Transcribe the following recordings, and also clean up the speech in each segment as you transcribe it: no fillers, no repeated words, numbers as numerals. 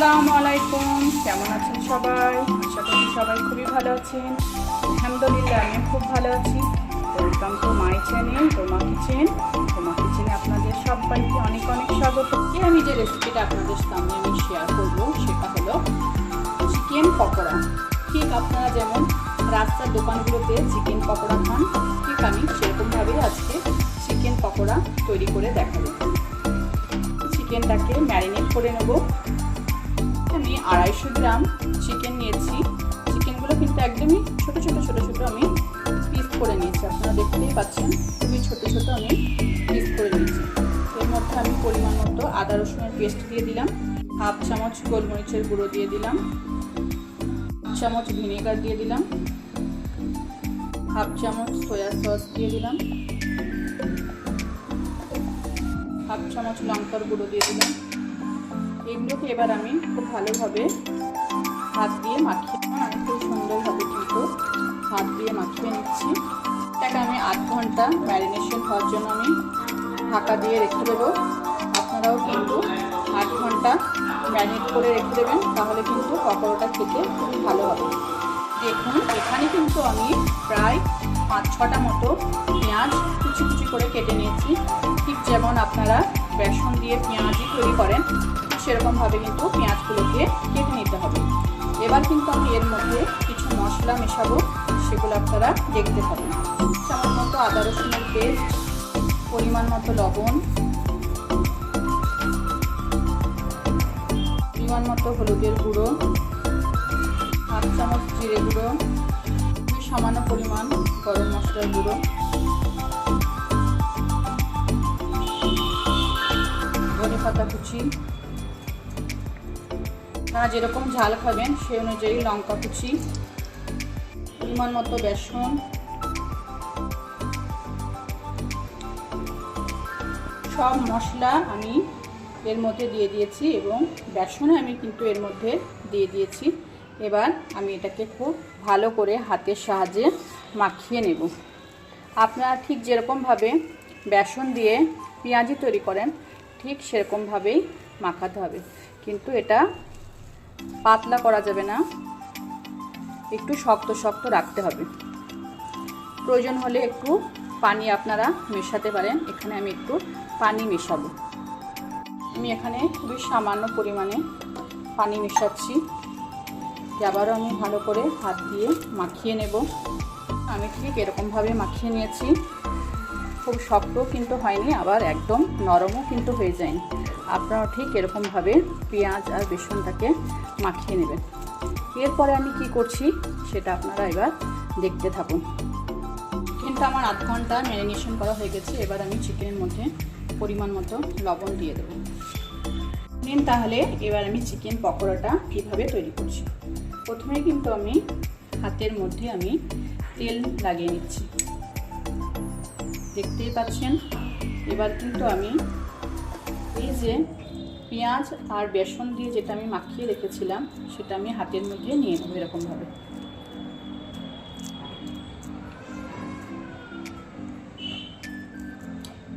আসসালামু আলাইকুম, কেমন আছেন সবাই? আশা করি সবাই খুবই ভালো আছেন। আলহামদুলিল্লাহ আমি খুব ভালো আছি। Welcome to my channel Ruma kitchen. Ruma কিচেনে আপনাদের সবাইকে অনেক অনেক স্বাগত। আমি যে রেসিপিটা আপনাদের সামনে আমি শেয়ার করব সেটা হলো চিকেন পকোড়া। ঠিক আপনারা যেমন রাস্তার দোকানগুলোতে চিকেন পকোড়া খান, ঠিক আমি সেরকমভাবেই আজকে চিকেন পকোড়া তৈরি করে দেখাবো। চিকেনটাকে ম্যারিনেট করে নেব। আমি 250 গ্রাম চিকেন নিয়েছি। চিকেনগুলো কিন্তু একদমই ছোট ছোট আমি পিস করে নিয়েছি। আপনারা দেখতেই পাচ্ছেন খুবই ছোট আমি পিস করে নিয়েছি। এর মধ্যে আমি পরিমাণ মতো আদা রসুনের পেস্ট দিয়ে দিলাম, হাফ চামচ গোলমরিচের গুঁড়ো দিয়ে দিলাম, চামচ ভিনেগার দিয়ে দিলাম, হাফ চামচ সয়া সস দিয়ে দিলাম, হাফ চামচ লঙ্কার গুঁড়ো দিয়ে দিলাম। এগুলোকে এবার আমি খুব ভালোভাবে হাত দিয়ে মাখিয়ে আমি খুব সুন্দরভাবে কিন্তু হাত দিয়ে মাখিয়ে নিচ্ছি। এটাকে আমি 8 ঘন্টা ম্যারিনেশন হওয়ার জন্য আমি ঢাকা দিয়ে রেখে দেবো। আপনারাও কিন্তু 8 ঘন্টা ম্যারিনেট করে রেখে দেবেন, তাহলে কিন্তু পকোড়াটা খেতে খুবই ভালো হবে। দেখুন এখানে কিন্তু আমি প্রায় 5-6টা মতো পেঁয়াজ কুচি কুচি করে কেটে নিয়েছি। ঠিক যেমন আপনারা বেসন দিয়ে পেঁয়াজই তৈরি করেন সেরকমভাবে কিন্তু পেঁয়াজগুলোকে কেটে নিতে হবে। এবার কিন্তু আমি এর মধ্যে কিছু মশলা মেশাবো, সেগুলো আপনারা দেখতে পাবেন। চামচ মতো আদা রসুনের পেস্ট, পরিমাণ মতো লবণ, পরিমাণ মতো হলুদের গুঁড়ো, হাফ চামচ জিরে গুঁড়ো, সামান্য পরিমাণ গরম মশলার গুঁড়ো, ধনে পাতা কুচি, আপনারা যেরকম ঝাল খাবেন সেই অনুযায়ী লঙ্কা কুচি, পরিমাণ মতো বেসন, সব মশলা আমি এর মধ্যে দিয়ে দিয়েছি এবং বেসনে আমি কিন্তু এর মধ্যে দিয়ে দিয়েছি। এবার আমি এটাকে খুব ভালো করে হাতের সাহায্যে মাখিয়ে নেব। আপনারা ঠিক যেরকমভাবে বেসন দিয়ে পেঁয়াজি তৈরি করেন ঠিক সেরকমভাবেই মাখাতে হবে, কিন্তু এটা পাতলা করা যাবে না, একটু শক্ত রাখতে হবে। প্রয়োজন হলে একটু পানি আপনারা মেশাতে পারেন। এখানে আমি একটু পানি মেশাবো। আমি এখানে খুবই সামান্য পরিমাণে পানি মেশাচ্ছি। আবারও আমি ভালো করে হাত দিয়ে মাখিয়ে নেব। আমি ঠিক এরকমভাবে মাখিয়ে নিয়েছি। খুব শক্ত কিন্তু হয়নি, আবার একদম নরমও কিন্তু হয়ে যায়নি। আপনারা ঠিক এরকমভাবে পেঁয়াজ আর বেসনটাকে মাখিয়ে নেবেন। এরপরে আমি কি করছি সেটা আপনারা এবার দেখতে থাকুন। চিকেনটা আমার 8 ঘন্টা ম্যারিনেশন করা হয়ে গেছে। এবার আমি চিকেনের মধ্যে পরিমাণ মতো লবণ দিয়ে দেবো। নিন তাহলে এবার আমি চিকেন পকোড়াটা কীভাবে তৈরি করছি। প্রথমে কিন্তু আমি হাতের মধ্যে আমি তেল লাগিয়ে নিচ্ছি, দেখতেই পাচ্ছেন। এবার কিন্তু আমি এই যে পেঁয়াজ আর বেসন দিয়ে যেটা আমি মাখিয়ে রেখেছিলাম সেটা আমি হাতের মধ্যে নিয়ে নেব এরকমভাবে।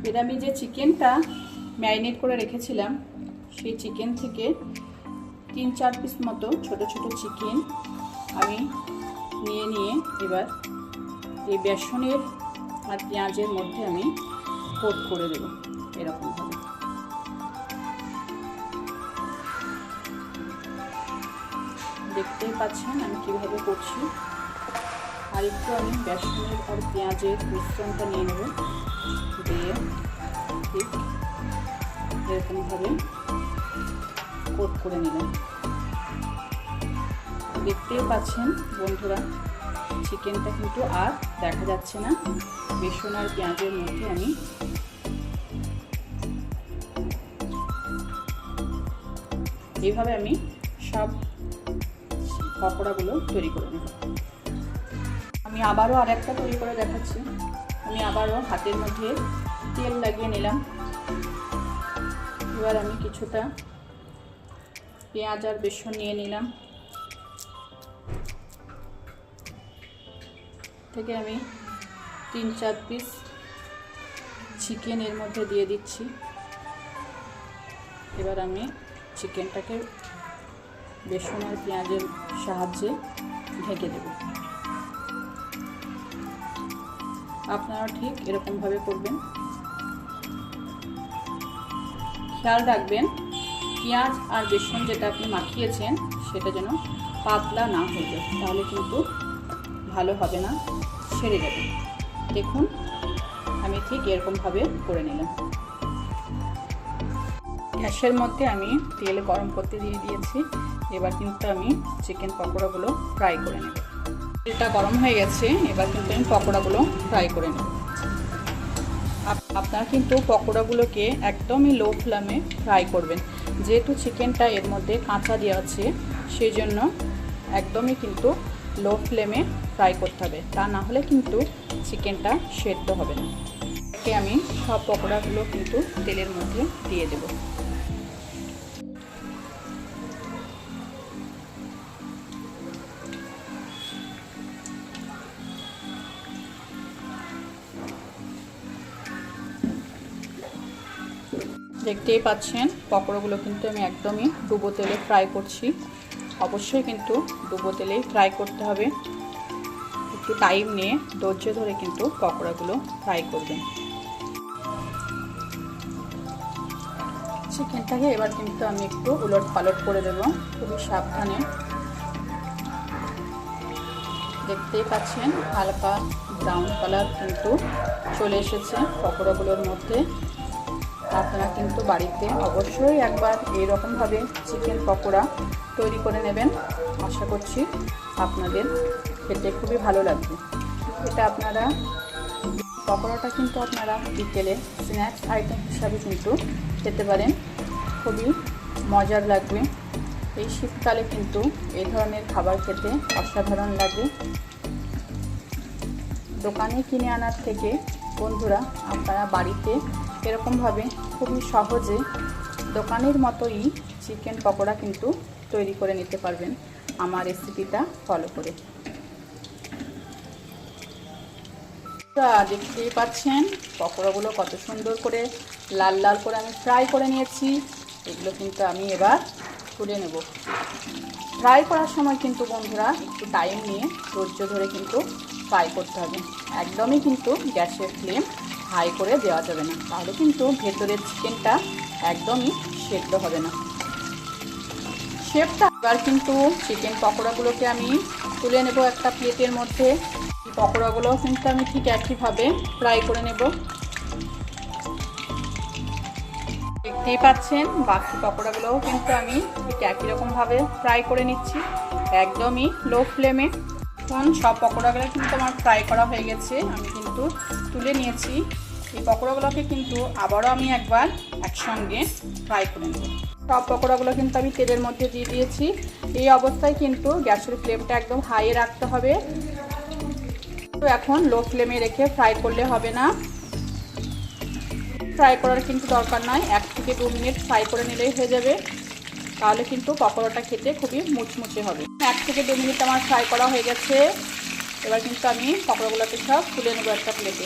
এর আমি যে চিকেনটা ম্যারিনেট করে রেখেছিলাম সেই চিকেন থেকে 3-4 পিস মতো ছোট চিকেন আমি নিয়ে এবার এই বেসনের আর পেঁয়াজের মধ্যে আমি কোট করে দেব এরকমভাবে। দেখতেই পাচ্ছেন আমি কিভাবে করছি। আর একটু আমি বেসনের আর পেঁয়াজের মিশ্রণটা নিয়ে নেব, দিয়ে ঠিক এরকমভাবে কোট করে নিলাম। দেখতেই পাচ্ছেন বন্ধুরা চিকেনটা কিন্তু আর দেখা যাচ্ছে না। বেসন আর পেঁয়াজের মধ্যে আমি এইভাবে আমি সব পকোড়াগুলো তৈরি করে নেব। আমি আবারও আরেকটা তৈরি করে দেখাচ্ছি। আমি আবারও হাতের মধ্যে তেল লাগিয়ে নিলাম। এবার আমি কিছুটা পেঁয়াজ আর বেসন নিয়ে নিলাম, থেকে আমি 3-4 পিস চিকেন এর মধ্যে দিয়ে দিচ্ছি। এবার আমি চিকেনটাকে বেসন আর পেঁয়াজের সাহায্যে ঢেকে দেব। আপনারা ঠিক এরকমভাবে করবেন। খেয়াল রাখবেন পেঁয়াজ আর বেসন যেটা আপনি মাখিয়েছেন সেটা যেন পাতলা না হয়ে যায়, তাহলে কিন্তু ভালো হবে না, ছেড়ে যাবে। দেখুন আমি ঠিক এরকমভাবে করে নিলাম। গ্যাসের মধ্যে আমি তেল গরম করতে দিয়ে দিয়েছি। এবার কিন্তু আমি চিকেন পকোড়াগুলো ফ্রাই করে নেব। তেলটা গরম হয়ে গেছে, এবার কিন্তু আমি পকোড়াগুলো ফ্রাই করে নেব। আপনারা কিন্তু পকোড়াগুলোকে একদমই লো ফ্লেমে ফ্রাই করবেন, যেহেতু চিকেনটা এর মধ্যে কাঁচা দেওয়া আছে, সেই জন্য একদমই কিন্তু লো ফ্লেমে ফ্রাই করতে হবে, তা না হলে কিন্তু চিকেনটা সেদ্ধ হবে না। একে আমি সব পকোড়াগুলো কিন্তু তেলের মধ্যে দিয়ে দেব। দেখতেই পাচ্ছেন পকোড়াগুলো কিন্তু আমি একদমই ডুবো তেলে ফ্রাই করছি। অবশ্যই কিন্তু ডুবো তেলেই ফ্রাই করতে হবে। একটু টাইম নিয়ে ধৈর্য ধরে কিন্তু পকোড়াগুলো ফ্রাই করবেন। চিকেনটাকে এবার কিন্তু আমি একটু উলট পালট করে দেব, খুবই সাবধানে। দেখতেই পাচ্ছেন হালকা ব্রাউন কালার কিন্তু চলে এসেছে পকোড়াগুলোর মধ্যে। আপনারা কিন্তু বাড়িতে অবশ্যই একবার এইরকমভাবে চিকেন পকোড়া তৈরি করে নেবেন। আশা করছি আপনাদের খেতে খুবই ভালো লাগবে। এটা আপনারা পকোড়াটা কিন্তু আপনারা বিকেলে স্ন্যাক্স আইটেম হিসাবে কিন্তু খেতে পারেন, খুবই মজার লাগবে। এই শীতকালে কিন্তু এই ধরনের খাবার খেতে অসাধারণ লাগে। দোকানে কিনে আনার থেকে বন্ধুরা আপনারা বাড়িতে এরকমভাবে খুবই সহজে দোকানের মতোই চিকেন পকোড়া কিন্তু তৈরি করে নিতে পারবেন আমার রেসিপিটা ফলো করে। দেখতেই পাচ্ছেন পকোড়াগুলো কত সুন্দর করে লাল লাল করে আমি ফ্রাই করে নিয়েছি। এগুলো কিন্তু আমি এবার তুলে নেব। ফ্রাই করার সময় কিন্তু বন্ধুরা একটু টাইম নিয়ে ধৈর্য ধরে কিন্তু ফ্রাই করতে হবে। একদমই কিন্তু গ্যাসের ফ্লেম হাই করে দেওয়া যাবে না, তাহলে কিন্তু ভেতরের চিকেনটা একদমই সেদ্ধ হবে না। শেপটা এবার কিন্তু চিকেন পকোড়াগুলোকে আমি তুলে নেব একটা প্লেটের মধ্যে। পকোড়াগুলোও কিন্তু আমি ঠিক একইভাবে ফ্রাই করে নেব। দেখতেই পাচ্ছেন বাকি পকোড়াগুলোও কিন্তু আমি ঠিক একই রকমভাবে ফ্রাই করে নিচ্ছি, একদমই লো ফ্লেমে। এখন সব পকোড়াগুলো কিন্তু আমার ফ্রাই করা হয়ে গেছে, আমি কিন্তু তুলে নিয়েছি। এই পকোড়াগুলোকে কিন্তু আবারও আমি একবার একসঙ্গে ফ্রাই করে নেব। সব পকোড়াগুলো কিন্তু আমি তেলের মধ্যে দিয়ে দিয়েছি। এই অবস্থায় কিন্তু গ্যাসের ফ্লেমটা একদম হাইয়ে রাখতে হবে। তো এখন লো ফ্লেমে রেখে ফ্রাই করলে হবে না, ফ্রাই করার কিন্তু দরকার নয়, 1 থেকে 2 মিনিট ফ্রাই করে নিলেই হয়ে যাবে। তাহলে কিন্তু পকোড়াটা খেতে খুবই মুচমুচে হবে। 1 থেকে 2 মিনিট আমার ফ্রাই করা হয়ে গেছে। এবার কিন্তু আমি পকোড়াগুলোকে সব তুলে নেবো একটা প্লেটে।